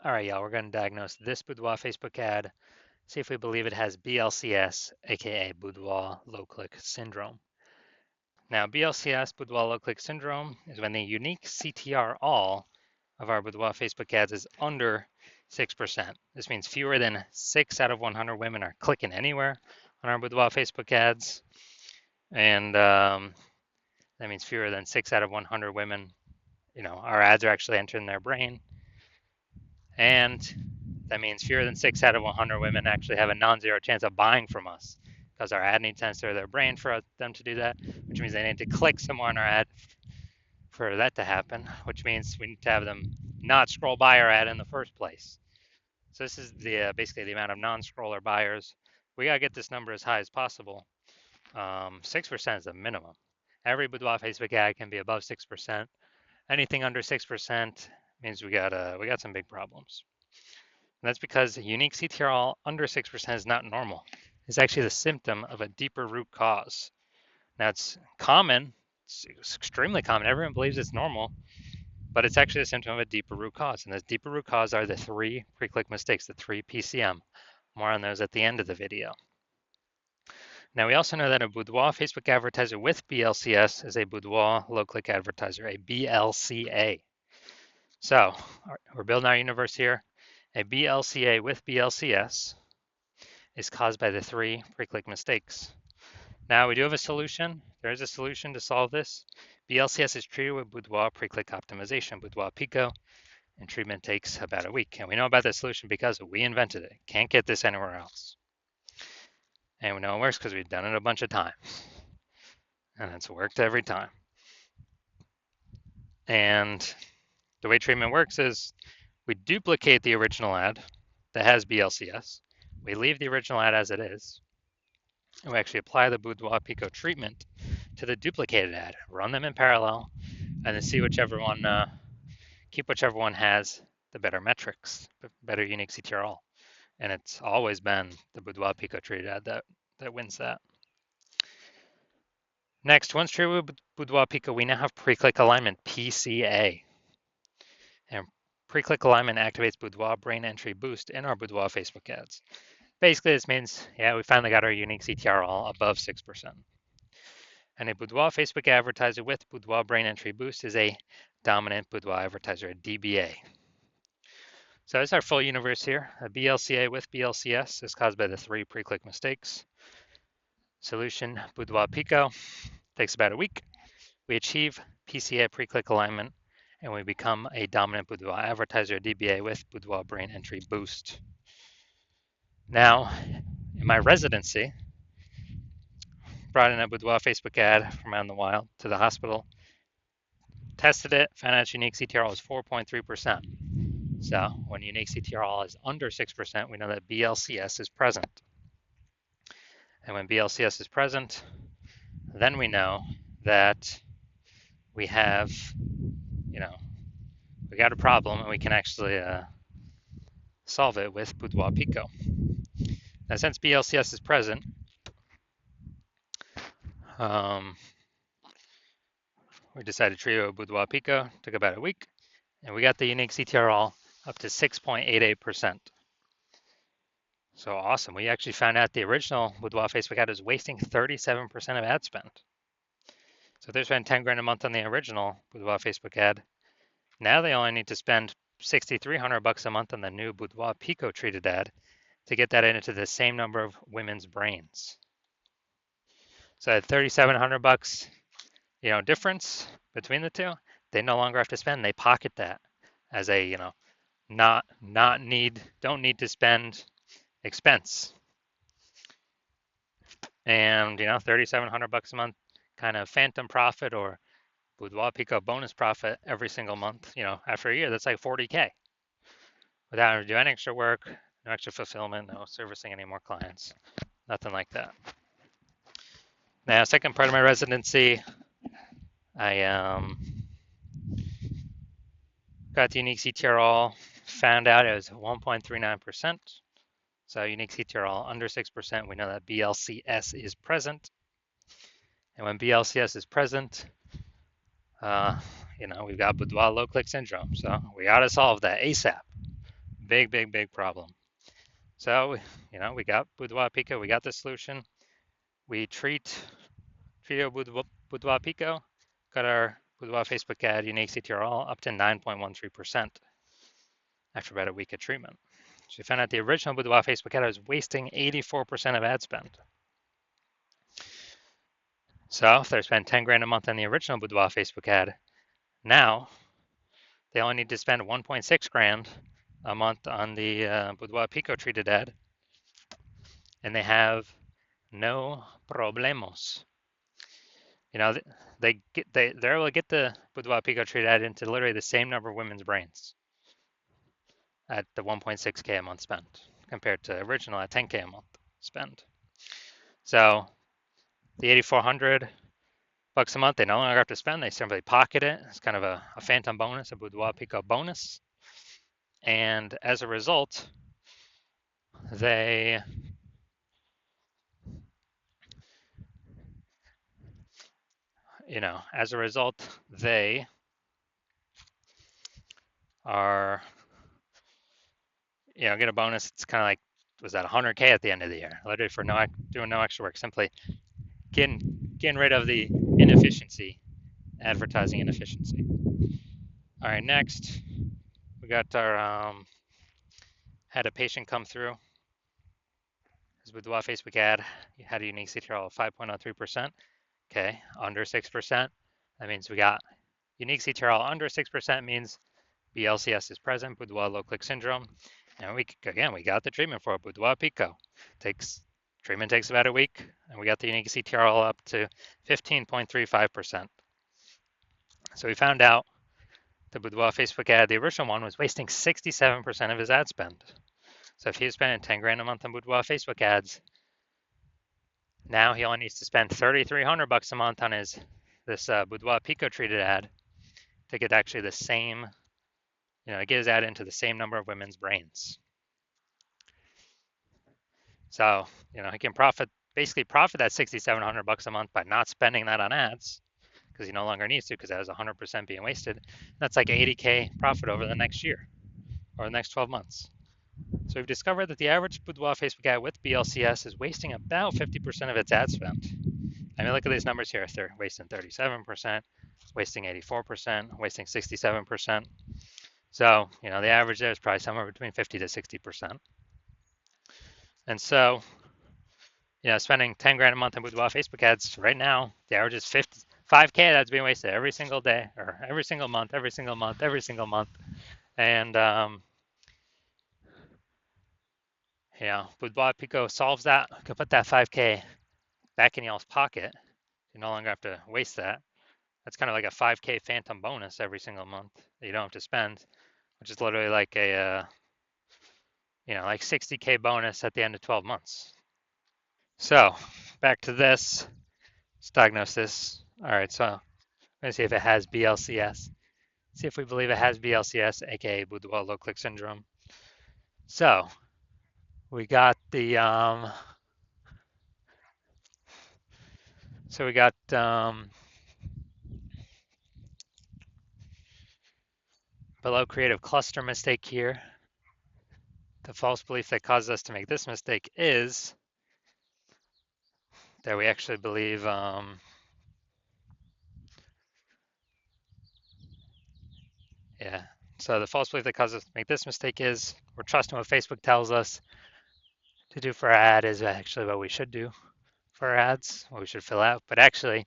All right, y'all, we're going to diagnose this Boudoir Facebook ad, see if we believe it has BLCS, aka Boudoir low-click syndrome. Now, BLCS, Boudoir low-click syndrome, is when the unique CTR all of our Boudoir Facebook ads is under 6%. This means fewer than 6 out of 100 women are clicking anywhere on our Boudoir Facebook ads. And that means fewer than 6 out of 100 women, our ads are actually entering their brain. And that means fewer than 6 out of 100 women actually have a non-zero chance of buying from us because our ad needs to enter their brain for them to do that, which means they need to click somewhere on our ad for that to happen, which means we need to have them not scroll by our ad in the first place. So this is basically the amount of non-scroller buyers. We gotta get this number as high as possible. 6% is the minimum. Every Boudoir Facebook ad can be above 6%. Anything under 6% means we got some big problems. And that's because unique CTRL under 6% is not normal. It's actually the symptom of a deeper root cause. Now it's common, it's extremely common. Everyone believes it's normal, but it's actually a symptom of a deeper root cause. And those deeper root cause are the 3 pre-click mistakes, the 3 PCM. More on those at the end of the video. Now we also know that a Boudoir Facebook advertiser with BLCS is a Boudoir low-click advertiser, a BLCA. So we're building our universe here. A BLCA with BLCS is caused by the 3 pre-click mistakes. Now we do have a solution. There is a solution to solve this. BLCS is treated with Boudoir pre-click optimization, Boudoir Pico, and treatment takes about a week. And we know about this solution because we invented it. Can't get this anywhere else. And we know it works because we've done it a bunch of times. And it's worked every time. And the way treatment works is we duplicate the original ad that has BLCS. We leave the original ad as it is. And we actually apply the Boudoir Pico treatment to the duplicated ad, run them in parallel, and then see whichever one, keep whichever one has the better metrics, better unique CTRL. And it's always been the Boudoir Pico treated ad that wins that. Next, once treated with Boudoir Pico, we now have pre-click alignment, PCA. And pre-click alignment activates Boudoir brain entry boost in our Boudoir Facebook ads. Basically, this means, we finally got our unique CTRL above 6%. And a Boudoir Facebook advertiser with Boudoir brain entry boost is a dominant Boudoir advertiser, a DBA. So that's our full universe here. A BLCA with BLCS is caused by the 3 pre-click mistakes. Solution, Boudoir Pico, takes about a week. We achieve PCA pre-click alignment, and we become a dominant Boudoir advertiser, DBA, with Boudoir brain entry boost. Now, in my residency, brought in a Boudoir Facebook ad from out in the wild to the hospital, tested it, found out its unique CTRL is 4.3%. So when unique CTRL is under 6%, we know that BLCS is present. And when BLCS is present, then we know that we have, we got a problem and we can actually solve it with Boudoir Pico. Now, since BLCS is present, we decided to treat it with Boudoir Pico, took about a week, and we got the unique CTRL up to 6.88%. So awesome. We actually found out the original Boudoir Facebook ad is wasting 37% of ad spend. So if they spend 10 grand a month on the original Boudoir Facebook ad, now they only need to spend $6,300 a month on the new Boudoir Pico treated ad to get that into the same number of women's brains. So at $3,700, difference between the two, they no longer have to spend. They pocket that as a, don't need to spend expense. And, $3,700 a month kind of phantom profit or Boudoir Pico bonus profit every single month, after a year, that's like 40K. Without having to do any extra work, no extra fulfillment, no servicing any more clients, nothing like that. Now, second part of my residency, I got the unique CTRL, found out it was 1.39%. So unique CTRL under 6%, we know that BLCS is present. And when BLCS is present, we've got Boudoir low-click syndrome. So we got to solve that ASAP. Big, big, big problem. So, we got Boudoir Pico, we got the solution. We treat Trio Boudoir Pico, got our Boudoir Facebook ad unique CTRL up to 9.13% after about a week of treatment. So we found out the original Boudoir Facebook ad was wasting 84% of ad spend. So if they spend 10 grand a month on the original Boudoir Facebook ad, now they only need to spend 1.6 grand a month on the Boudoir Pico treated ad, and they have no problemos. They're able to get the Boudoir Pico treated ad into literally the same number of women's brains at the 1.6K a month spent compared to original at 10K a month spend. So the 8,400 bucks a month, they no longer have to spend. They simply pocket it. It's kind of a phantom bonus, a Boudoir Pico bonus. And as a result, they are, get a bonus. It's kind of like, was that 100K at the end of the year? Literally for doing no extra work, simply getting rid of the inefficiency, advertising inefficiency. All right, next we got our had a patient come through. His Boudoir Facebook ad had a unique CTRL of 5.03%. Okay, under 6%. That means we got unique CTRL under 6% means BLCS is present, Boudoir low click syndrome. And we got the treatment for it, Boudoir Pico. Treatment takes about a week, and we got the unique CTRL up to 15.35%. So we found out the Boudoir Facebook ad, the original one, was wasting 67% of his ad spend. So if he was spending 10 grand a month on Boudoir Facebook ads, now he only needs to spend 3,300 bucks a month on this Boudoir Pico treated ad to get actually the same, get his ad into the same number of women's brains. So, he can basically profit that 6,700 bucks a month by not spending that on ads because he no longer needs to because that was 100% being wasted. That's like 80K profit over the next year or the next 12 months. So we've discovered that the average Boudoir Facebook ad with BLCS is wasting about 50% of its ad spend. I mean, look at these numbers here. They're wasting 37%, wasting 84%, wasting 67%. So, the average there is probably somewhere between 50 to 60%. And so, spending 10 grand a month on Boudoir Facebook ads right now, the average is 5K that's being wasted every single day or every single month. And, Boudoir Pico solves that. You can put that 5K back in y'all's pocket. You no longer have to waste that. That's kind of like a 5K phantom bonus every single month that you don't have to spend, which is literally like a, like 60K bonus at the end of 12 months. So back to this. Let's diagnose this. All right, so I'm going to see if it has BLCS. See if we believe it has BLCS, aka Boudoir low click syndrome. So we got the below creative cluster mistake here. The false belief that causes us to make this mistake is that we actually believe so the false belief that causes us to make this mistake is we're trusting what Facebook tells us to do for our ad is actually what we should do for our ads, what we should fill out. But actually,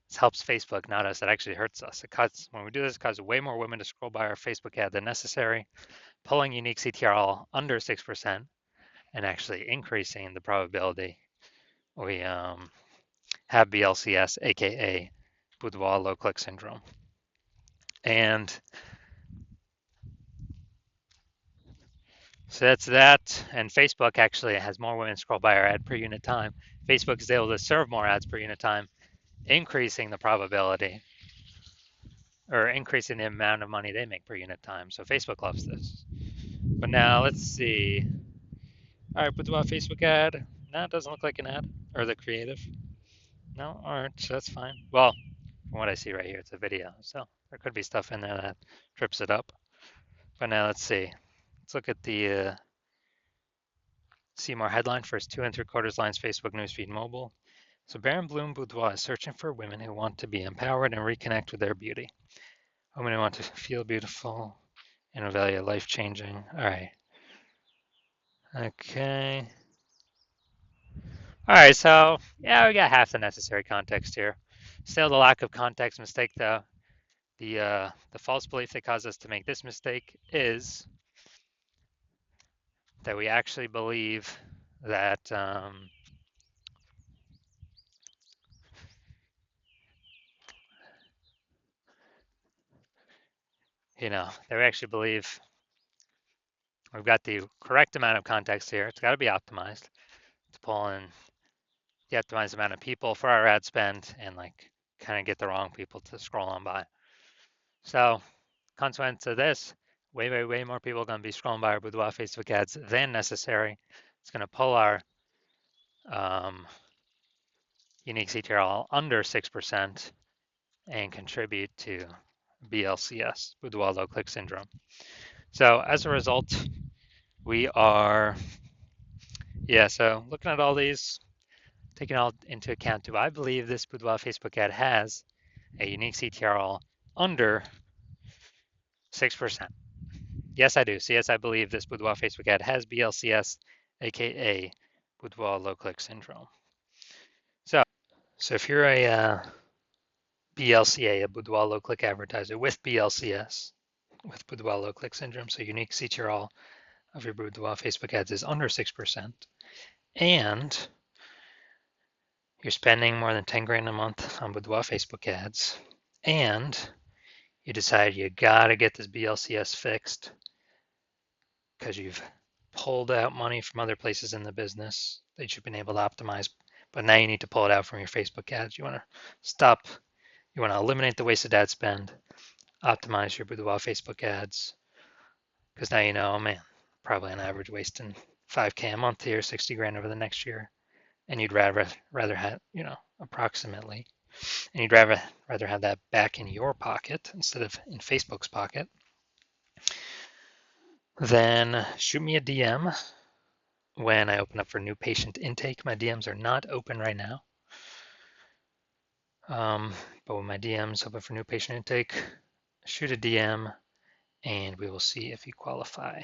this helps Facebook, not us. It actually hurts us. When we do this, it causes way more women to scroll by our Facebook ad than necessary, pulling unique CTRL under 6% and actually increasing the probability we have BLCS, aka Boudoir low click syndrome. And so that's that. And Facebook actually has more women scroll by our ad per unit time. Facebook is able to serve more ads per unit time, increasing the probability or increasing the amount of money they make per unit time. So Facebook loves this. But now let's see. All right, Boudoir Facebook ad. No, it doesn't look like an ad or the creative. No, all right, so that's fine. Well, from what I see right here, it's a video. So there could be stuff in there that trips it up. But now let's see. Let's look at the see more headline. First 2¾ lines, Facebook newsfeed mobile. So Baron Bloom Boudoir is searching for women who want to be empowered and reconnect with their beauty. Women who want to feel beautiful and value life-changing. All right. Okay. All right, so yeah, we got half the necessary context here. Still the lack of context mistake though. The false belief that caused us to make this mistake is that we actually believe that that we actually believe we've got the correct amount of context here. It's got to be optimized to pull in the optimized amount of people for our ad spend and like kind of get the wrong people to scroll on by. So consequence of this, way more people are going to be scrolling by our Boudoir Facebook ads than necessary. It's going to pull our unique CTRL under 6% and contribute to BLCS, Boudoir low click syndrome. So as a result, we are, so looking at all these, taking all into account, do I believe this Boudoir Facebook ad has a unique CTRL under 6%? Yes, I do. So yes, I believe this Boudoir Facebook ad has BLCS, aka Boudoir low click syndrome. So if you're a BLCA, a Boudoir low click advertiser with BLCS, with Boudoir low click syndrome, so unique CTRL of your Boudoir Facebook ads is under 6%, and you're spending more than 10 grand a month on Boudoir Facebook ads, and you decide you gotta get this BLCS fixed because you've pulled out money from other places in the business that you've been able to optimize, but now you need to pull it out from your Facebook ads. You want to eliminate the wasted ad spend, optimize your Boudoir Facebook ads, because now you know, man, probably on average wasting 5K a month here, 60 grand over the next year, and you'd rather have, approximately, and you'd rather have that back in your pocket instead of in Facebook's pocket, then shoot me a DM when I open up for new patient intake. My DMs are not open right now, but when my DMs open for new patient intake, shoot a DM and we will see if you qualify.